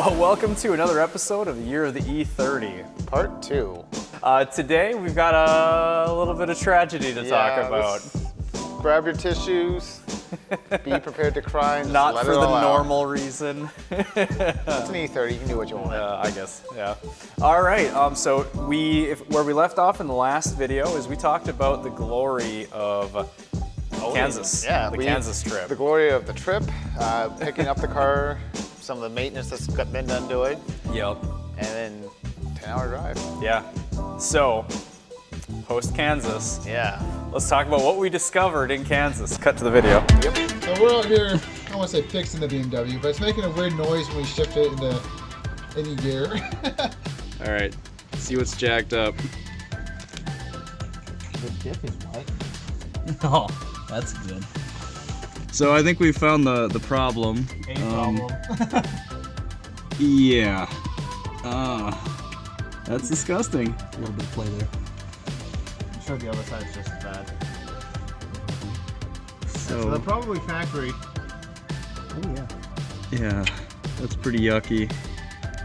Well, welcome to another episode of the Year of the E30. Part 2. Today we've got a little bit of tragedy to talk about. Grab your tissues, be prepared to cry, and Not let for it the all normal reason. It's an E30, you can do what you want. I guess, yeah. All right, so where we left off in the last video is we talked about the glory of Kansas. Yeah, the Kansas trip. The glory of the trip, picking up the car, some of the maintenance that's been done to it. Yep. And then 10-hour drive. Yeah. So, post Kansas. Yeah. Let's talk about what we discovered in Kansas. Cut to the video. Yep. So we're out here, I don't want to say fixing the BMW, but it's making a weird noise when we shift it into any gear. All right, see what's jacked up. The diff is white. Oh, that's good. So I think we found the problem. A problem. Yeah. That's disgusting. A little bit of play there. I'm sure the other side's just as bad. So So they're probably factory. Oh yeah. yeah, that's pretty yucky.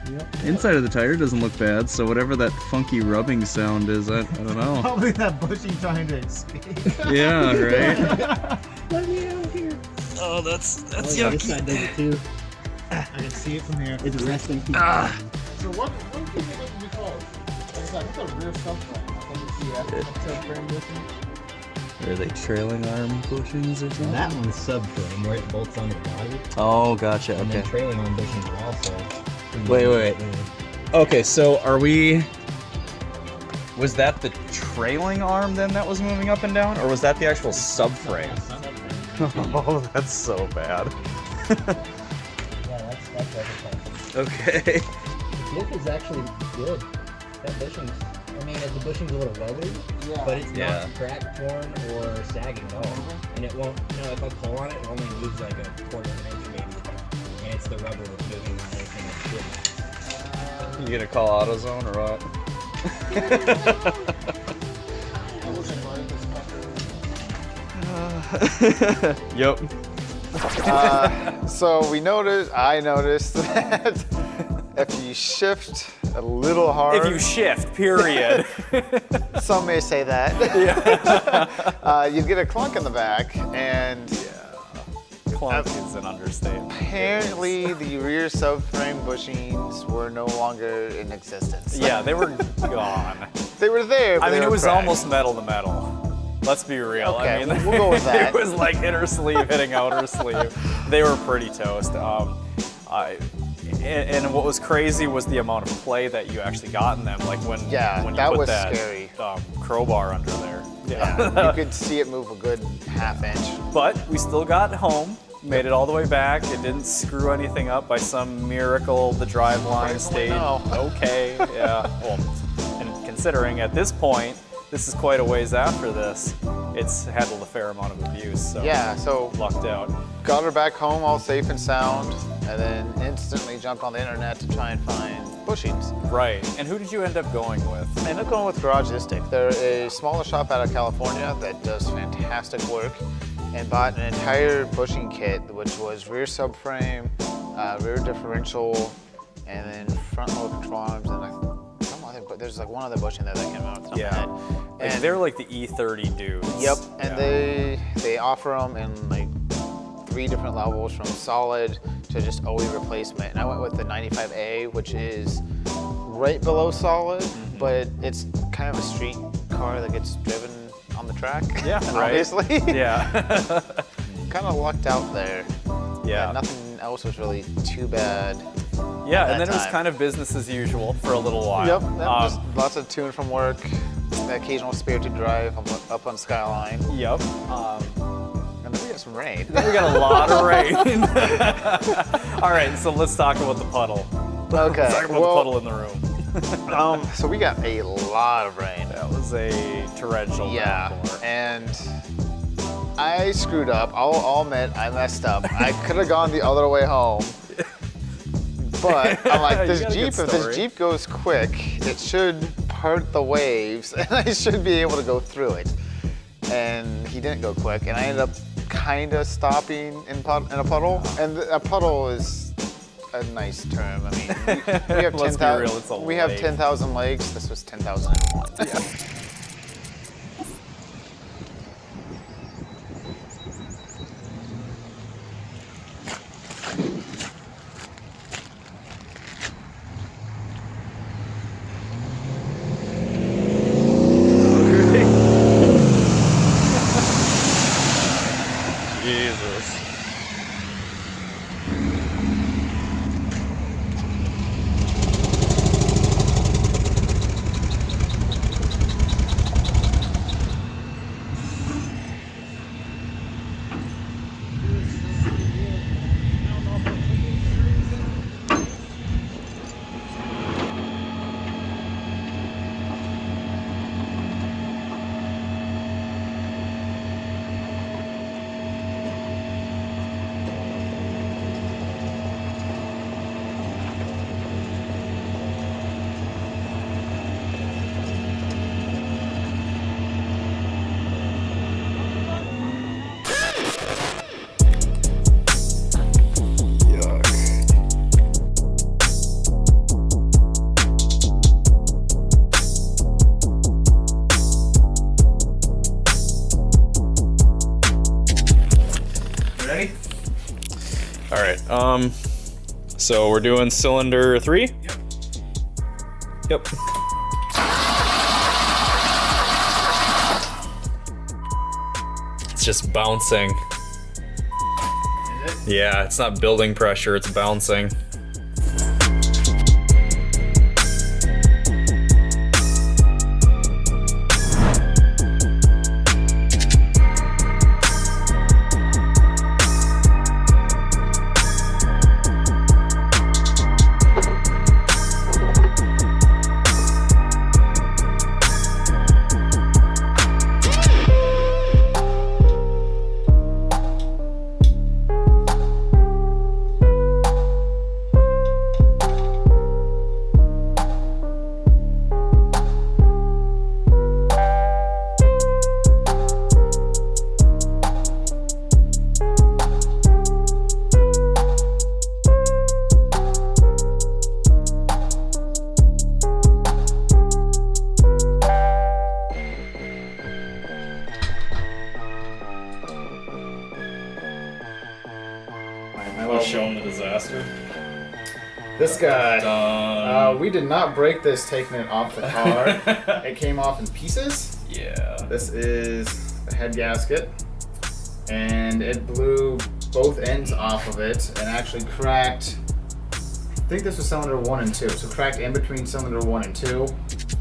Yep. Inside of the tire doesn't look bad, so whatever that funky rubbing sound is, I don't know. Probably that bushing trying to escape. Yeah, right. Let me out here. Oh, that's This side does it too. I can see it from here. It's resting. So what do you think it would be called? It's like a rear subframe. I think it's the subframe bushing. Are they trailing arm bushings or something? That one's subframe where it bolts onto the body, Oh, gotcha. and then trailing arm bushings are also. Wait. Okay, so was that the trailing arm then that was moving up and down, or was that the actual subframe? Oh, that's so bad. Yeah, that's everything. Okay. The diff is actually good. That bushing's, I mean, the bushing's a little weathered, but it's Yeah. not cracked, torn, or sagging at all. And it won't, if I pull on it, it only moves like a quarter of an inch maybe. And it's the rubber that's moving on anything that's good. You gonna call AutoZone or what? Yep. So I noticed that if you shift a little hard, If you shift, period. some may say that, you'd get a clunk in the back, and Clunk is an understatement. apparently the rear subframe bushings were no longer in existence. Yeah, they were gone. They were there, but I mean, they it were was cracked. almost metal to metal. Let's be real. Okay, I mean, we'll go with that. It was like inner sleeve hitting outer sleeve. They were pretty toast. And what was crazy was the amount of play that you actually got in them. Like when you that put was that scary. Crowbar under there. Yeah, you could see it move a good half inch. But we still got home. Made it all the way back. It didn't screw anything up by some miracle. The drive line stayed okay. Yeah. Well, and considering at this point, this is quite a ways after this, it's handled a fair amount of abuse. So Yeah, so lucked out. got her back home all safe and sound, and then instantly jumped on the internet to try and find bushings. Right. And who did you end up going with? I ended up going with Garagistic. They're a smaller shop out of California that does fantastic work, and bought an entire bushing kit, which was rear subframe, rear differential, and then front load control arms, and but there's like one other bushing there that came out. Off the top of my head. Like, And they're like the E30 dudes. Yep, and Yeah. they offer them in like 3 different levels, from solid to just OE replacement. And I went with the 95A, which is right below solid, but it's kind of a street car that gets driven on the track. Yeah, right. Obviously. Yeah. Kind of lucked out there. Yeah. Nothing else was really too bad. Yeah, that and then it was time. kind of business as usual for a little while. Yep, just lots of tune from work, the occasional spirited drive up on Skyline. Yep. And then we got some rain. We got a lot of rain. All right, so let's talk about the puddle. Okay. Let's talk about the puddle in the room. So we got a lot of rain. That was a torrential Yeah, downpour. and I screwed up. I'll admit I messed up. I could have gone the other way home. But I'm like, You got a good if this story. Jeep goes quick, it should part the waves, and I should be able to go through it. And he didn't go quick, and I ended up kind of stopping in a puddle. And a puddle is a nice term. I mean, we have Let's be real, it's a 10,000. We have lake. 10,000 lakes. This was 10,001. Yeah. Jesus. Ready? All right. So we're doing cylinder 3? Yep. It's just bouncing. Is it? Yeah, it's not building pressure, it's bouncing. Let's show him the disaster. This guy. Done. We did not break this taking it off the car. It came off in pieces. Yeah. This is the head gasket, and it blew both ends off of it and actually cracked. I think this was cylinder 1 and 2, so cracked in between cylinder 1 and 2.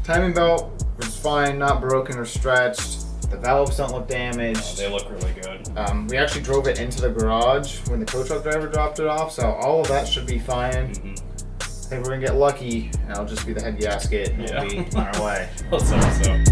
Timing belt was fine, not broken or stretched. The valves don't look damaged. Oh, they look really good. We actually drove it into the garage when the tow truck driver dropped it off, so all of that should be fine. Mm-hmm. I think we're gonna get lucky, and it'll just be the head gasket, and Yeah. we'll be on our way. Let's hope so.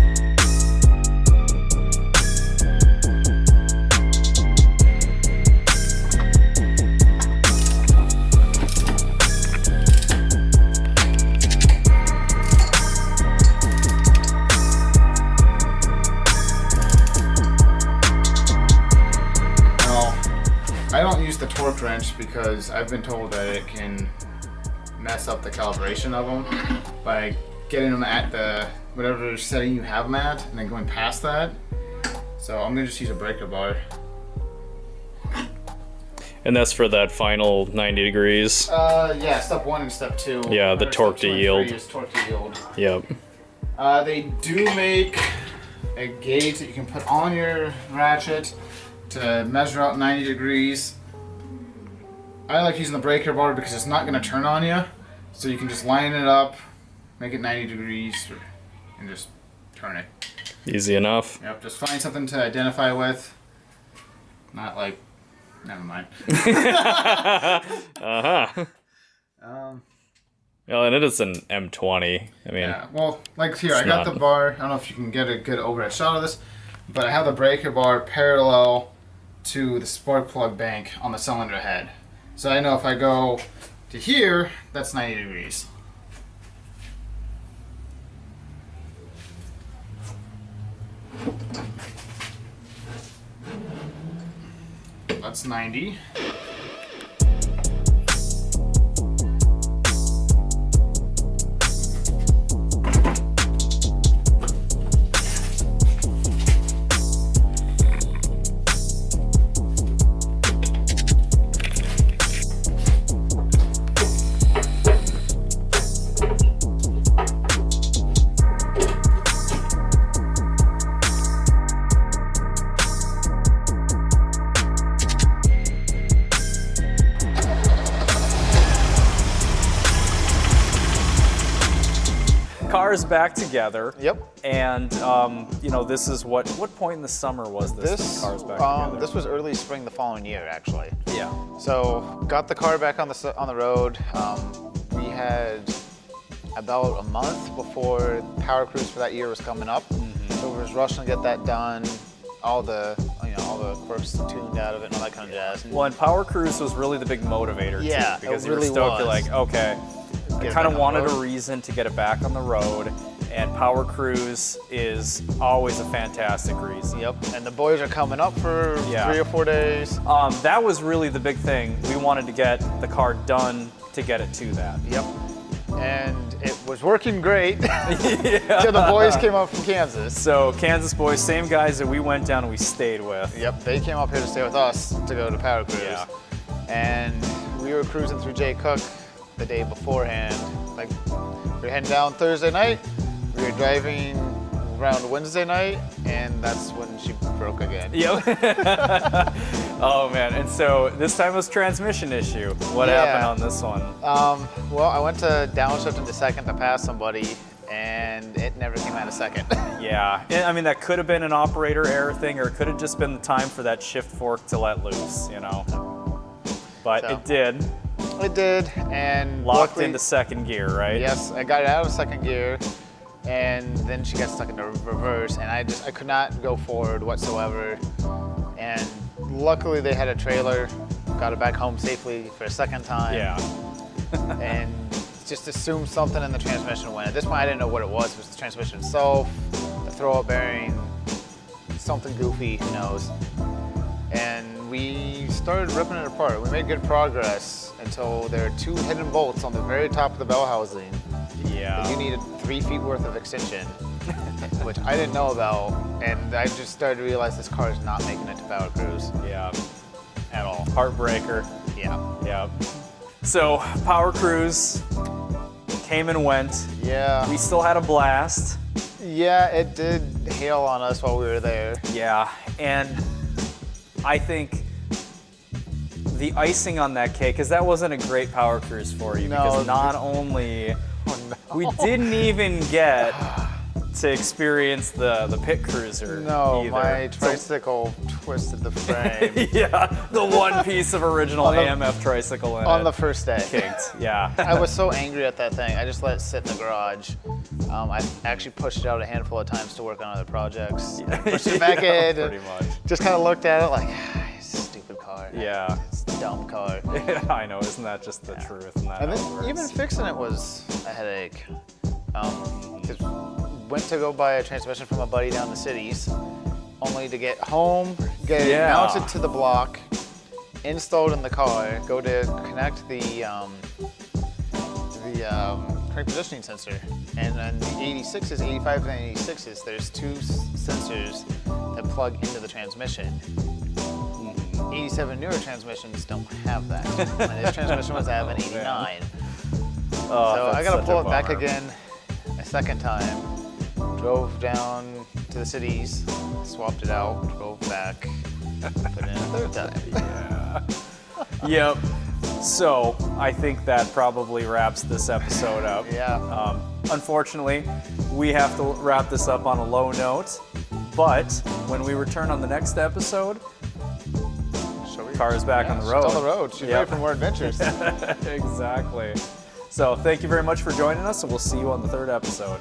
I don't use the torque wrench because I've been told that it can mess up the calibration of them by getting them at the whatever setting you have them at and then going past that. So I'm gonna just use a breaker bar. And that's for that final 90 degrees. Yeah, step 1 and step 2. Yeah, the Or torque step 2 to and yield. 3 is torque to yield. Yep. They do make a gauge that you can put on your ratchet to measure out 90 degrees. I like using the breaker bar because it's not going to turn on you. So you can just line it up, make it 90 degrees, and just turn it. Easy enough. Yep, just find something to identify with. Not like, never mind. Uh-huh. Well, and it is an M20. I mean, Yeah, well, like here, I it's got not- the bar. I don't know if you can get a good overhead shot of this, but I have the breaker bar parallel to the spark plug bank on the cylinder head. So I know if I go to here, that's 90 degrees. That's 90. car is back together. Yep. And you know, this is what point in the summer was this? The car's back together. This was early spring the following year, actually. Yeah. So got the car back on the road. We had about a month before Power Cruise for that year was coming up. So we was rushing to get that done. All the quirks tuned out of it and all that kind of jazz. Well, and Power Cruise was really the big motivator Yeah, too, because it you were really stoked. You're was. like, okay, I Get it kind back of on wanted the a road. reason to get it back on the road, and Power Cruise is always a fantastic reason. Yep. And the boys are coming up for Yeah. 3 or 4 days. That was really the big thing. We wanted to get the car done to get it to that. Yep. And it was working great until the boys came up from Kansas. So Kansas boys, same guys that we went down and we stayed with. Yep, they came up here to stay with us to go to Power Cruise. Yeah. And we were cruising through Jay Cook the day beforehand. Like, we were heading down Thursday night, we were driving around Wednesday night, and that's when she broke again. Yep. Oh man, and so this time was transmission issue. What Yeah. happened on this one? Well, I went to downshift into second to pass somebody, and it never came out of second. Yeah, and, I mean that could have been an operator error thing, or it could have just been the time for that shift fork to let loose, you know. But So. it did. It did, and Locked luckily- into second gear, right? Yes, I got it out of second gear, and then she got stuck in the reverse, and I could not go forward whatsoever. And luckily they had a trailer, got it back home safely for a second time. Yeah. And just assumed something in the transmission went. At this point I didn't know what it was. It was the transmission itself, the throw-up bearing, something goofy, who knows. And we started ripping it apart. We made good progress until there were 2 hidden bolts on the very top of the bell housing. Yeah. You needed 3 feet worth of extension, which I didn't know about, and I just started to realize this car is not making it to Power Cruise Yeah. at all. Heartbreaker. Yeah. Yeah. So Power Cruise came and went. Yeah. We still had a blast. Yeah, it did hail on us while we were there. Yeah, and I think the icing on that cake, because that wasn't a great Power Cruise for you, No. because not only Oh, no. we didn't even get to experience the pit cruiser. No, either. my So- tricycle twisted the frame yeah, the one piece of original On the- AMF tricycle in on it the first day. kicked. Yeah. I was so angry at that thing. I just let it sit in the garage. I actually pushed it out a handful of times to work on other projects. Pushed it back Yeah, in. pretty much. Just kind of looked at it like, stupid car. Yeah. It's a dumb car. I know, isn't that just the truth? Isn't that And how it then works? even fixing it was a headache. 'Cause went to go buy a transmission from a buddy down the cities, only to get home, get it Yeah. mounted to the block, installed in the car, go to connect the crank positioning sensor. And then the 86s, 85s, and 86s, there's 2 sensors that plug into the transmission. 87 newer transmissions don't have that. And this transmission was having 89. Oh, So I that's gotta such pull a it back bummer. again a second time. Drove down to the cities, swapped it out, drove back, put it in a third time. Yeah. Yep. So I think that probably wraps this episode up. Yeah. Unfortunately, we have to wrap this up on a low note. But when we return on the next episode, car is back on the road. She's on the road. She's Yep. ready for more adventures. Exactly. So thank you very much for joining us, and we'll see you on the 3rd episode.